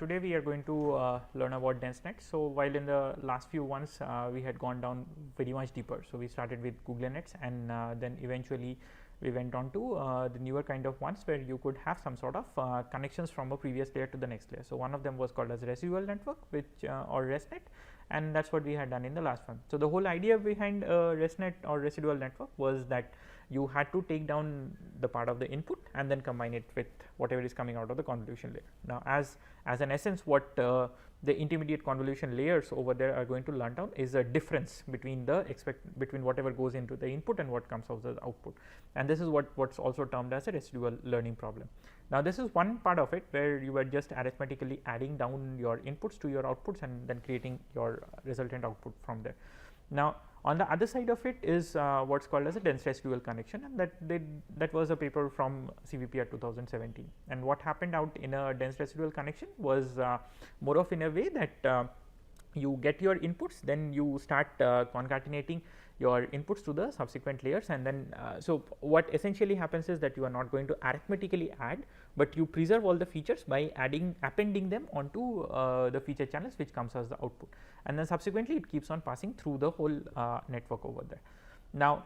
today we are going to learn about DenseNet. So, while in the last few ones we had gone down very much deeper. So, we started with Google Nets and then eventually we went on to the newer kind of ones where you could have some sort of connections from a previous layer to the next layer. So, one of them was called as residual network which or ResNet, and that is what we had done in the last one. So, the whole idea behind ResNet or residual network was that you had to take down the part of the input and then combine it with whatever is coming out of the convolution layer. Now, as an essence, what the intermediate convolution layers over there are going to learn down is a difference between the between whatever goes into the input and what comes out of the output, and this is what's also termed as a residual learning problem. Now, this is one part of it where you are just arithmetically adding down your inputs to your outputs and then creating your resultant output from there. Now, on the other side of it is what's called as a dense residual connection, and that was a paper from CVPR 2017. And what happened out in a dense residual connection was more of in a way that you get your inputs, then you start concatenating your inputs to the subsequent layers, and then so what essentially happens is that you are not going to arithmetically add, but you preserve all the features by appending them onto the feature channels which comes as the output, and then subsequently it keeps on passing through the whole network over there. Now,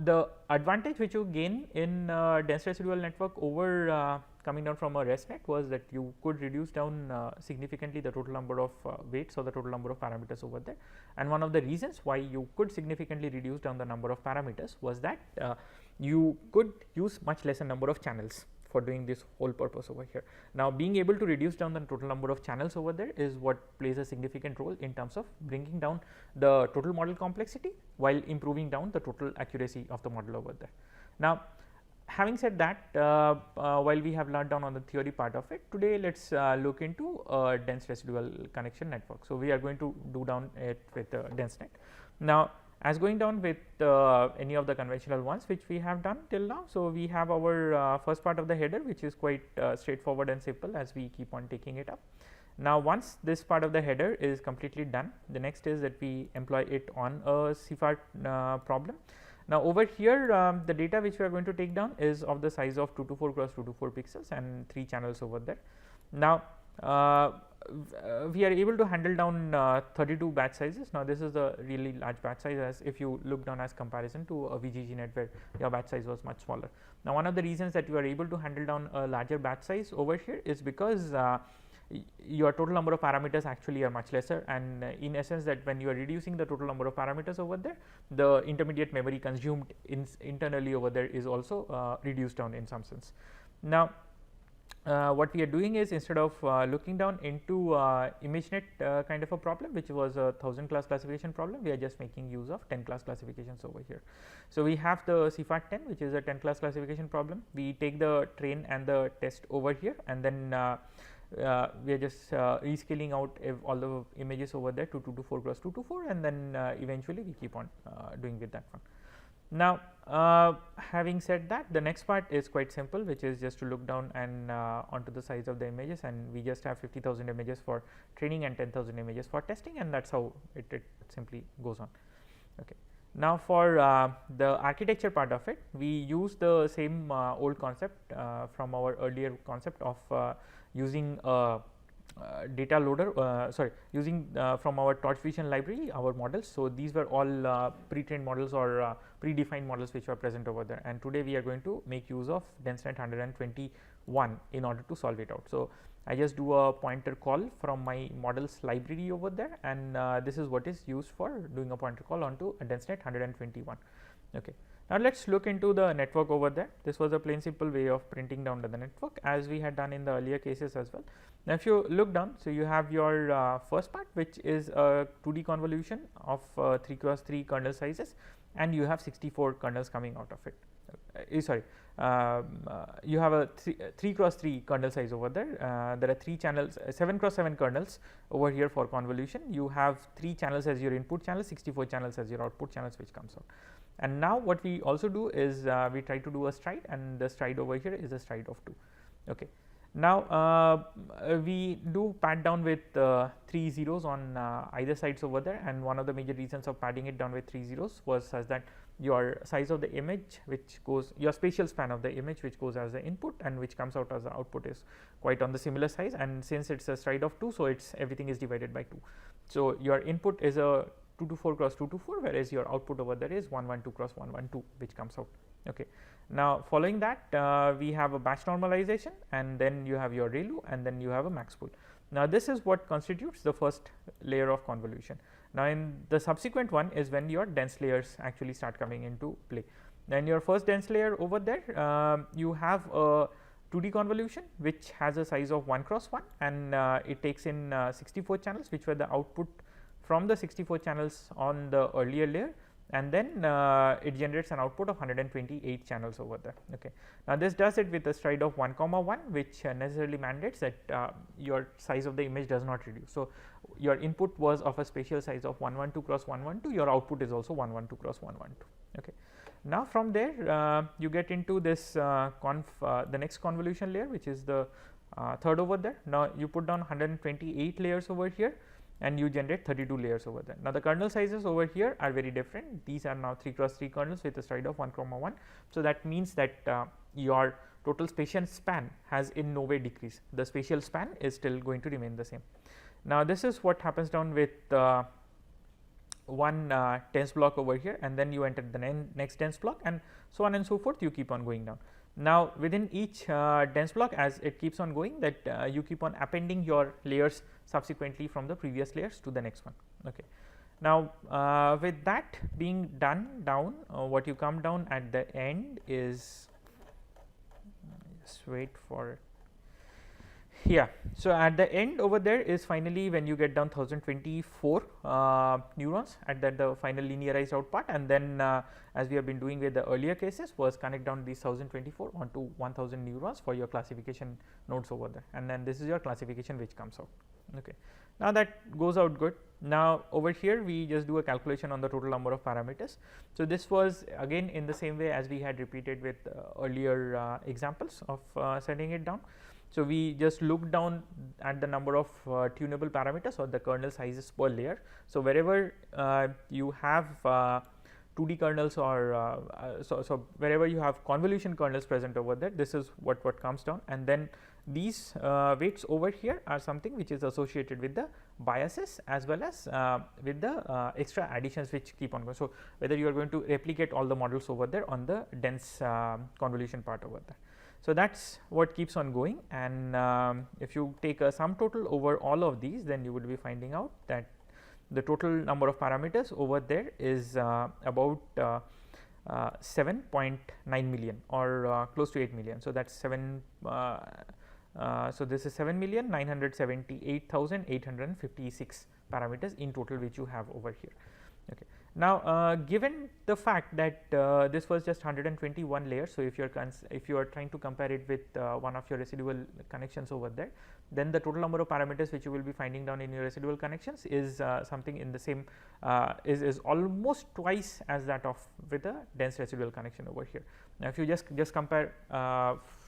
the advantage which you gain in dense residual network over coming down from a ResNet was that you could reduce down significantly the total number of weights or the total number of parameters over there. And one of the reasons why you could significantly reduce down the number of parameters was that you could use much lesser number of channels for doing this whole purpose over here. Now, being able to reduce down the total number of channels over there is what plays a significant role in terms of bringing down the total model complexity while improving down the total accuracy of the model over there. Now, having said that, while we have learned down on the theory part of it, today let us look into a dense residual connection network. So, we are going to do down it with DenseNet. Now, as going down with any of the conventional ones which we have done till now. So, we have our first part of the header which is quite straightforward and simple as we keep on taking it up. Now, once this part of the header is completely done, the next is that we employ it on a CFAR problem. Now, over here the data which we are going to take down is of the size of 224 cross 224 pixels and 3 channels over there. Now, we are able to handle down 32 batch sizes. Now, this is a really large batch size as if you look down as comparison to a VGGNet where your batch size was much smaller. Now, one of the reasons that you are able to handle down a larger batch size over here is because your total number of parameters actually are much lesser, and in essence that when you are reducing the total number of parameters over there, the intermediate memory consumed internally over there is also reduced down in some sense. Now, what we are doing is instead of looking down into ImageNet kind of a problem which was a 1000 class classification problem, we are just making use of 10 class classifications over here. So, we have the CFAR 10 which is a 10 class classification problem. We take the train and the test over here, and then we are just rescaling out all the images over there to 224 cross 224, and then eventually we keep on doing with that one. Now, having said that, the next part is quite simple, which is just to look down and onto the size of the images, and we just have 50,000 images for training and 10,000 images for testing, and that is how it simply goes on. Okay. Now, for the architecture part of it, we use the same old concept from our earlier concept of using data loader using from our torch vision library our models. So, these were all pre-trained models or predefined models which were present over there, and today we are going to make use of DenseNet 121 in order to solve it out. So, I just do a pointer call from my models library over there, and this is what is used for doing a pointer call onto a DenseNet 121. Okay. Now, let us look into the network over there. This was a plain simple way of printing down to the network as we had done in the earlier cases as well. Now, if you look down, so you have your first part which is a 2D convolution of 3 cross 3 kernel sizes, and you have 64 kernels coming out of it. You have a 3 cross 3 kernel size over there. There are 3 channels, 7 cross 7 kernels over here for convolution. You have 3 channels as your input channels, 64 channels as your output channels which comes out. And now, what we also do is we try to do a stride, and the stride over here is a stride of 2. Okay. Now we do pad down with 3 zeros on either sides over there, and one of the major reasons of padding it down with 3 zeros was such that your size of the image which goes, your spatial span of the image which goes as the input and which comes out as the output is quite on the similar size, and since it is a stride of 2, so it's everything is divided by 2. So your input is a 224 cross 224, whereas your output over there is 112 cross 112 which comes out. Okay. Now following that we have a batch normalization, and then you have your ReLU, and then you have a max pool. Now this is what constitutes the first layer of convolution. Now in the subsequent one is when your dense layers actually start coming into play. Then your first dense layer over there you have a 2D convolution which has a size of 1 cross 1, and it takes in 64 channels which were the output from the 64 channels on the earlier layer, and then it generates an output of 128 channels over there. Okay. Now this does it with a stride of 1 comma 1, which necessarily mandates that your size of the image does not reduce. So your input was of a spatial size of 112 cross 112, your output is also 112 cross 112. Okay. Now from there you get into this the next convolution layer, which is the third over there. Now you put down 128 layers over here, and you generate 32 layers over there. Now the kernel sizes over here are very different. These are now 3 cross 3 kernels with a stride of 1 comma 1. So that means that your total spatial span has in no way decreased. The spatial span is still going to remain the same. Now this is what happens down with one dense block over here, and then you enter the next dense block, and so on and so forth. You keep on going down. Now within each dense block, as it keeps on going, that you keep on appending your layers subsequently from the previous layers to the next one. Okay. Now with that being done down, what you come down at the end is, just wait for it. Yeah. So at the end over there is finally when you get down 1024 neurons at that the final linearized out part, and then as we have been doing with the earlier cases, was connect down these 1024 onto 1000 neurons for your classification nodes over there, and then this is your classification which comes out. Okay. Now that goes out good. Now over here we just do a calculation on the total number of parameters. So this was again in the same way as we had repeated with earlier examples of setting it down. So we just look down at the number of tunable parameters or the kernel sizes per layer. So wherever you have 2D kernels or so wherever you have convolution kernels present over there, this is what comes down, and then these weights over here are something which is associated with the biases as well as with the extra additions which keep on going. So whether you are going to replicate all the models over there on the dense convolution part over there. So that's what keeps on going, and if you take a sum total over all of these, then you would be finding out that the total number of parameters over there is about 7.9 million or close to 8 million. So that's 7. So this is 7,978,856 parameters in total which you have over here. Okay. Now given the fact that this was just 121 layers, so if you are trying to compare it with one of your residual connections over there, then the total number of parameters which you will be finding down in your residual connections is something in the same is almost twice as that of with a dense residual connection over here. Now if you just compare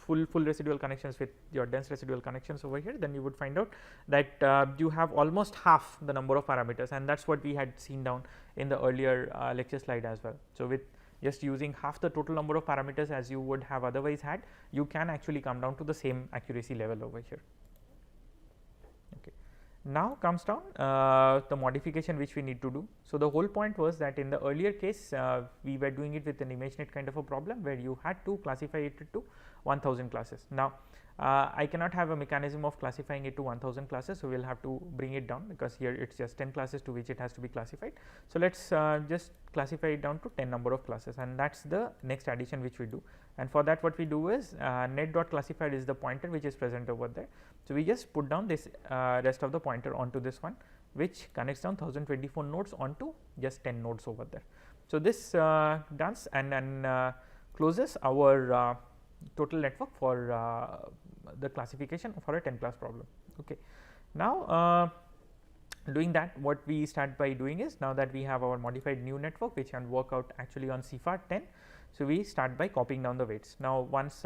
full residual connections with your dense residual connections over here, then you would find out that you have almost half the number of parameters, and that's what we had seen down in the earlier lecture slide as well. So with just using half the total number of parameters as you would have otherwise had, you can actually come down to the same accuracy level over here. Okay. Now comes down the modification which we need to do. So the whole point was that in the earlier case we were doing it with an ImageNet kind of a problem where you had to classify it to 1000 classes. Now I cannot have a mechanism of classifying it to 1000 classes, so we will have to bring it down because here it is just 10 classes to which it has to be classified. So let us just classify it down to 10 number of classes, and that is the next addition which we do. And for that what we do is net.classified is the pointer which is present over there. So we just put down this rest of the pointer onto this one, which connects down 1024 nodes onto just 10 nodes over there. So this does and closes our total network for the classification for a 10 class problem. Okay. Now doing that, what we start by doing is, now that we have our modified new network which can work out actually on CFAR 10. So we start by copying down the weights. Now once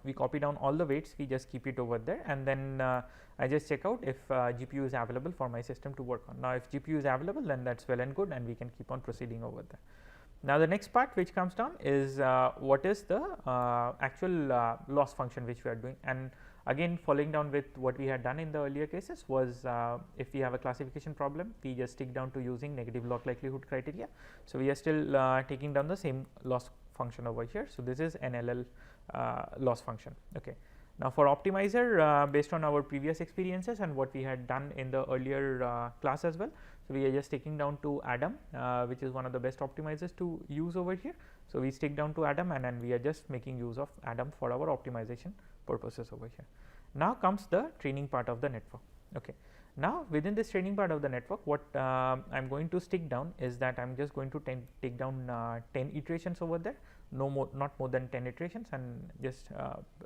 we copy down all the weights, we just keep it over there, and then I just check out if GPU is available for my system to work on. Now if GPU is available, then that's well and good, and we can keep on proceeding over there. Now the next part which comes down is what is the actual loss function which we are doing, and again following down with what we had done in the earlier cases was if we have a classification problem, we just stick down to using negative log likelihood criteria. So we are still taking down the same loss function over here. So this is NLL loss function. Okay. Now for optimizer, based on our previous experiences and what we had done in the earlier class as well, so we are just taking down to Adam, which is one of the best optimizers to use over here. So we stick down to Adam, and then we are just making use of Adam for our optimization purposes over here. Now comes the training part of the network. Okay. Now within this training part of the network, what I am going to stick down is that I am just going to take down 10 iterations over there, no more, not more than 10 iterations, and just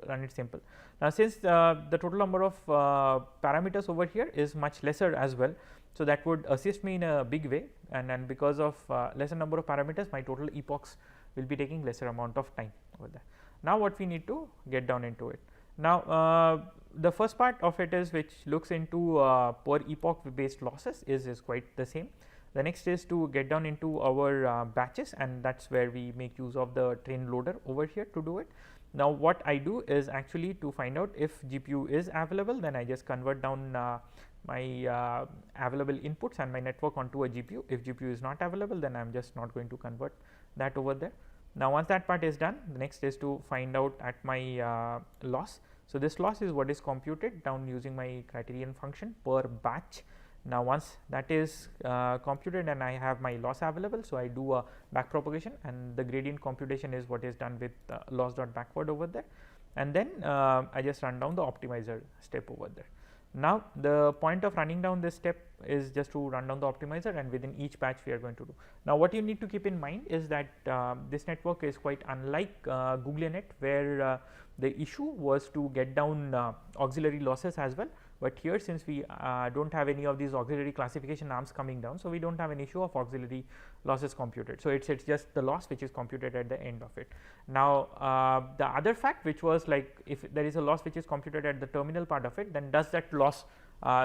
run it simple. Now since the total number of parameters over here is much lesser as well, so that would assist me in a big way, and because of lesser number of parameters, my total epochs will be taking lesser amount of time over there. Now what we need to get down into it. Now the first part of it is which looks into per epoch based losses is quite the same. The next is to get down into our batches, and that is where we make use of the train loader over here to do it. Now what I do is actually to find out if GPU is available, then I just convert down my available inputs and my network onto a GPU. If GPU is not available, then I am just not going to convert that over there. Now once that part is done, the next is to find out at my loss. So this loss is what is computed down using my criterion function per batch. Now once that is computed and I have my loss available, so I do a back propagation, and the gradient computation is what is done with loss dot backward over there, and then I just run down the optimizer step over there. Now the point of running down this step is just to run down the optimizer, and within each batch we are going to do. Now what you need to keep in mind is that this network is quite unlike GoogleNet, where the issue was to get down auxiliary losses as well. But here, since we do not have any of these auxiliary classification arms coming down, so we do not have an issue of auxiliary losses computed. So it is just the loss which is computed at the end of it. Now the other fact, which was like, if there is a loss which is computed at the terminal part of it, then does that loss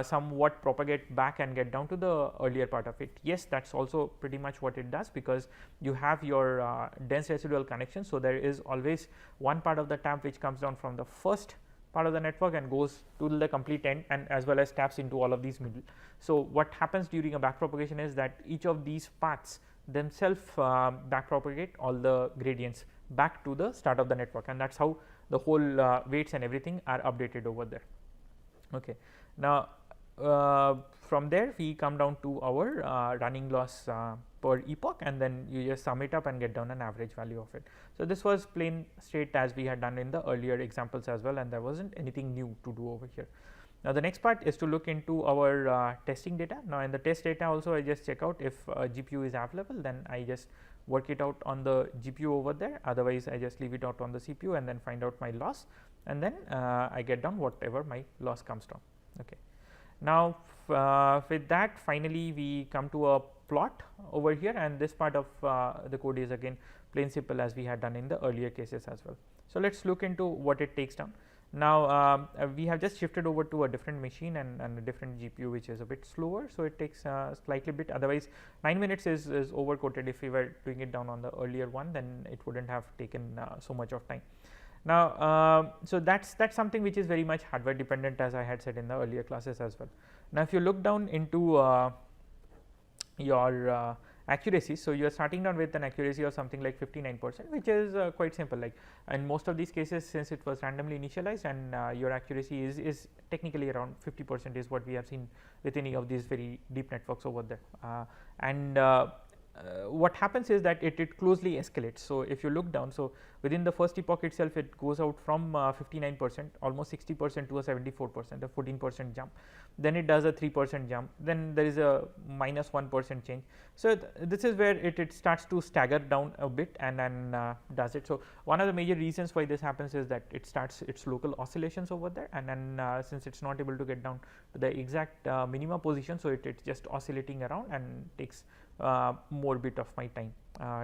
somewhat propagate back and get down to the earlier part of it? Yes, that is also pretty much what it does, because you have your dense residual connection. So there is always one part of the tap which comes down from the first part of the network and goes to the complete end, and as well as taps into all of these middle. So what happens during a back propagation is that each of these paths themselves back propagate all the gradients back to the start of the network, and that is how the whole weights and everything are updated over there. Okay. Now from there we come down to our running loss per epoch, and then you just sum it up and get down an average value of it. So this was plain straight as we had done in the earlier examples as well, and there wasn't anything new to do over here. Now the next part is to look into our testing data. Now in the test data also, I just check out if GPU is available, then I just work it out on the GPU over there, otherwise I just leave it out on the CPU and then find out my loss, and then I get down whatever my loss comes down. Okay. Now with that, finally we come to a plot over here, and this part of the code is again plain simple as we had done in the earlier cases as well. So let us look into what it takes down. Now we have just shifted over to a different machine and a different GPU which is a bit slower, so it takes slightly bit, otherwise 9 minutes is over quoted. If we were doing it down on the earlier one, then it wouldn't have taken so much of time. Now so that's something which is very much hardware dependent, as I had said in the earlier classes as well. Now if you look down into your accuracy, so you are starting down with an accuracy of something like 59%, which is quite simple. Like in most of these cases, since it was randomly initialized, and your accuracy is technically around 50% is what we have seen with any of these very deep networks over there. What happens is that it closely escalates. So if you look down, so within the first epoch itself, it goes out from 59%, almost 60% to a 74%, a 14% jump. Then it does a 3% jump. Then there is a minus 1% change. So this is where it starts to stagger down a bit and then does it. So one of the major reasons why this happens is that it starts its local oscillations over there, and then since it's not able to get down to the exact minima position, so it's just oscillating around and takes more bit of my time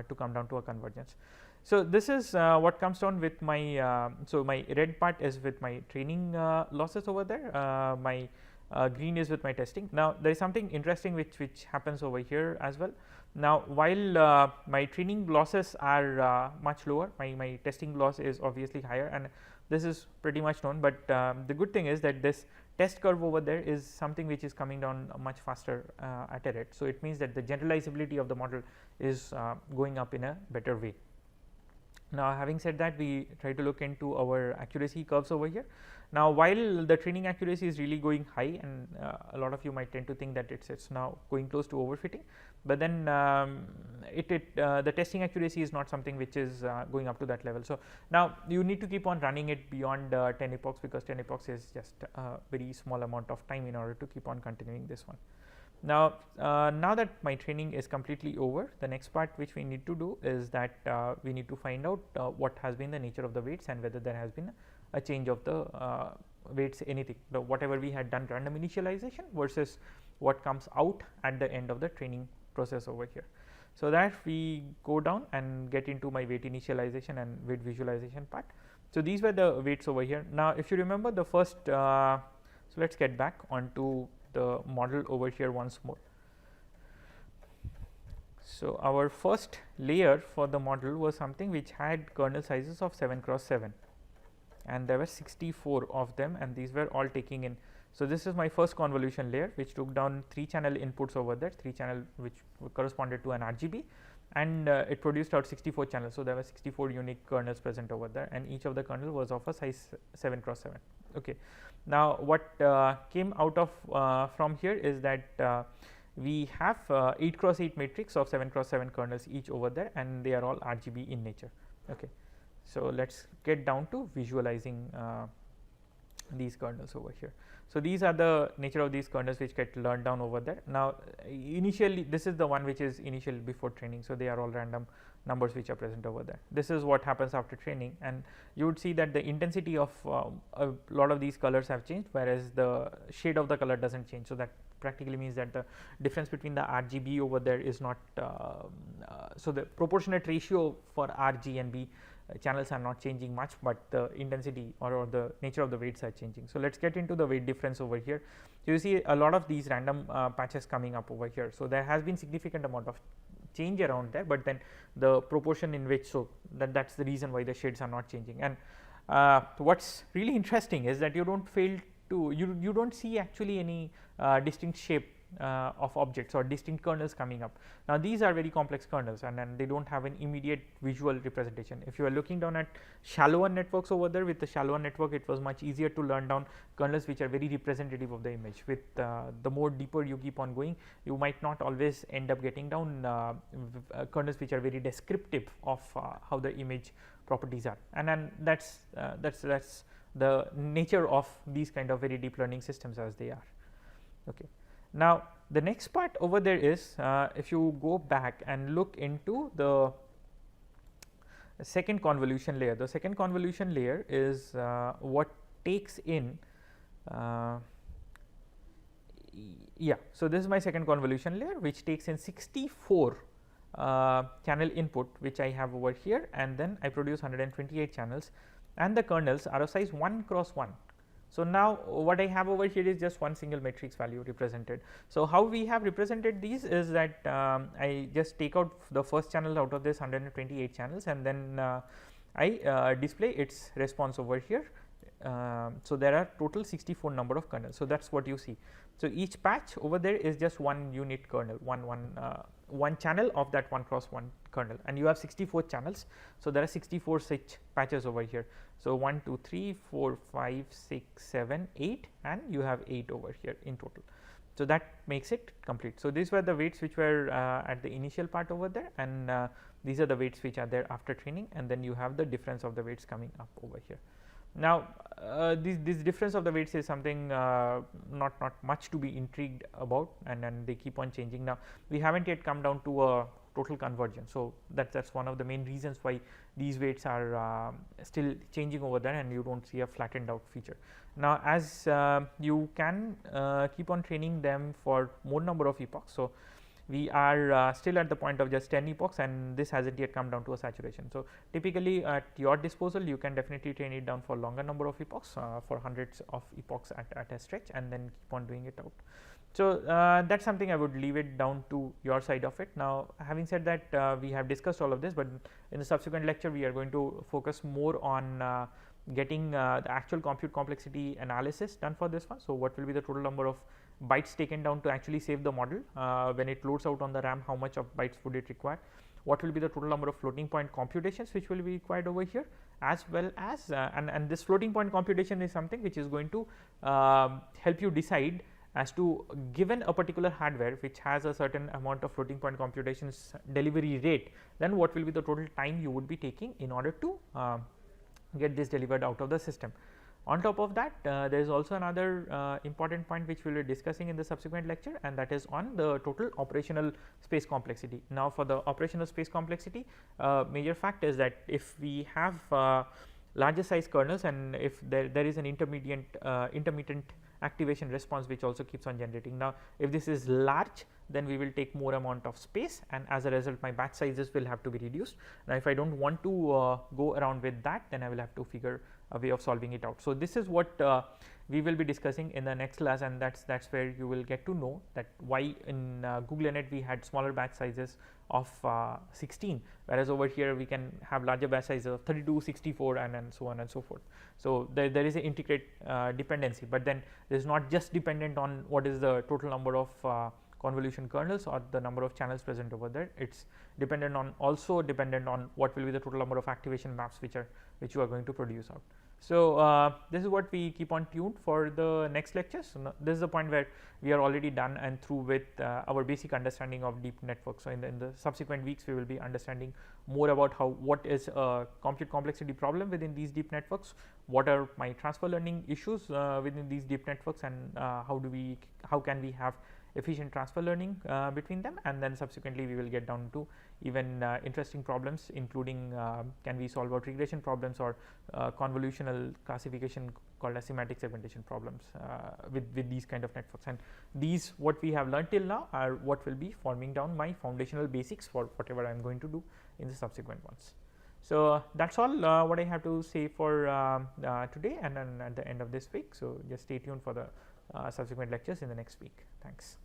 to come down to a convergence. So this is what comes down with my, so my red part is with my training losses over there, my green is with my testing. Now there is something interesting which happens over here as well. Now while my training losses are much lower, my testing loss is obviously higher, and this is pretty much known, but the good thing is that this test curve over there is something which is coming down much faster at a rate. So it means that the generalizability of the model is going up in a better way. Now having said that, we try to look into our accuracy curves over here. Now while the training accuracy is really going high, and a lot of you might tend to think that it's now going close to overfitting, but then the testing accuracy is not something which is going up to that level. So now you need to keep on running it beyond 10 epochs, because 10 epochs is just a very small amount of time in order to keep on continuing this one. Now, now that my training is completely over, the next part which we need to do is that we need to find out what has been the nature of the weights and whether there has been a change of the weights, anything, whatever we had done random initialization versus what comes out at the end of the training process over here. So that we go down and get into my weight initialization and weight visualization part. So these were the weights over here. Now if you remember the first, so let's get back onto the model over here once more. So our first layer for the model was something which had kernel sizes of 7 cross 7, and there were 64 of them, and these were all taking in. So this is my first convolution layer, which took down 3 channel inputs over there, 3 channel which corresponded to an RGB, and it produced out 64 channels. So there were 64 unique kernels present over there, and each of the kernel was of a size 7 cross 7. Okay. Now what came out of from here is that we have 8 cross 8 matrix of 7 cross 7 kernels each over there, and they are all RGB in nature. Okay. So let's get down to visualizing these kernels over here. So these are the nature of these kernels which get learned down over there. Now initially this is the one which is initial before training, so they are all random numbers which are present over there. This is what happens after training, and you would see that the intensity of a lot of these colors have changed, whereas the shade of the color doesn't change. So that practically means that the difference between the RGB over there is not, so the proportionate ratio for RG and B channels are not changing much, but the intensity or the nature of the weights are changing. So let's get into the weight difference over here. So you see a lot of these random patches coming up over here. So there has been significant amount of change around there, but then the proportion in which, so that's the reason why the shades are not changing. And what's really interesting is that you don't fail to, you don't see actually any distinct shape of objects or distinct kernels coming up. Now these are very complex kernels, and they don't have an immediate visual representation. If you are looking down at shallower networks over there, with the shallower network it was much easier to learn down kernels which are very representative of the image. With the more deeper you keep on going, you might not always end up getting down kernels which are very descriptive of how the image properties are, and then that's the nature of these kind of very deep learning systems as they are. Okay. Now the next part over there is, if you go back and look into the second convolution layer. The second convolution layer is what takes in, yeah, so this is my second convolution layer, which takes in 64 channel input which I have over here, and then I produce 128 channels, and the kernels are of size 1 cross 1. So now what I have over here is just one single matrix value represented. So how we have represented these is that I just take out the first channel out of this 128 channels, and then I display its response over here. So there are total 64 number of kernels. So that's what you see. So each patch over there is just one unit kernel, one channel of that 1 cross 1 kernel, and you have 64 channels. So there are 64 such patches over here. So 1, 2, 3, 4, 5, 6, 7, 8, and you have 8 over here in total. So that makes it complete. So these were the weights which were at the initial part over there, and these are the weights which are there after training, and then you have the difference of the weights coming up over here. Now this difference of the weights is something not much to be intrigued about, and they keep on changing. Now we haven't yet come down to a total convergence, so that's one of the main reasons why these weights are still changing over there, and you don't see a flattened out feature. Now as you can keep on training them for more number of epochs, so we are still at the point of just 10 epochs, and this hasn't yet come down to a saturation. So, typically at your disposal, you can definitely train it down for longer number of epochs, for hundreds of epochs at a stretch, and then keep on doing it out. So, that is something I would leave it down to your side of it. Now, having said that, we have discussed all of this, but in the subsequent lecture we are going to focus more on getting the actual compute complexity analysis done for this one. So, what will be the total number of bytes taken down to actually save the model when it loads out on the RAM, how much of bytes would it require, what will be the total number of floating point computations which will be required over here, as well as and this floating point computation is something which is going to help you decide as to, given a particular hardware which has a certain amount of floating point computations delivery rate, then what will be the total time you would be taking in order to get this delivered out of the system. On top of that, there is also another important point which we will be discussing in the subsequent lecture, and that is on the total operational space complexity. Now, for the operational space complexity, major fact is that if we have larger size kernels, and if there is an intermittent activation response which also keeps on generating. Now, if this is large, then we will take more amount of space, and as a result my batch sizes will have to be reduced. Now, if I do not want to go around with that, then I will have to figure a way of solving it out. So, this is what we will be discussing in the next class, and that is where you will get to know that why in GoogleNet we had smaller batch sizes of 16, whereas over here we can have larger batch sizes of 32, 64 and so on and so forth. So, there is an integrate dependency, but then there is not just dependent on what is the total number of convolution kernels or the number of channels present over there. It is dependent on, also dependent on what will be the total number of activation maps which you are going to produce out. So, this is what we keep on tuned for the next lectures. So, this is the point where we are already done and through with our basic understanding of deep networks. So, in the subsequent weeks we will be understanding more about what is a compute complexity problem within these deep networks, what are my transfer learning issues within these deep networks, and how can we have efficient transfer learning between them, and then subsequently we will get down to even interesting problems, including can we solve out regression problems or convolutional classification called as semantic segmentation problems with these kind of networks. And these, what we have learned till now, are what will be forming down my foundational basics for whatever I am going to do in the subsequent ones. So, that is all what I have to say for today, and then at the end of this week. So, just stay tuned for the subsequent lectures in the next week. Thanks.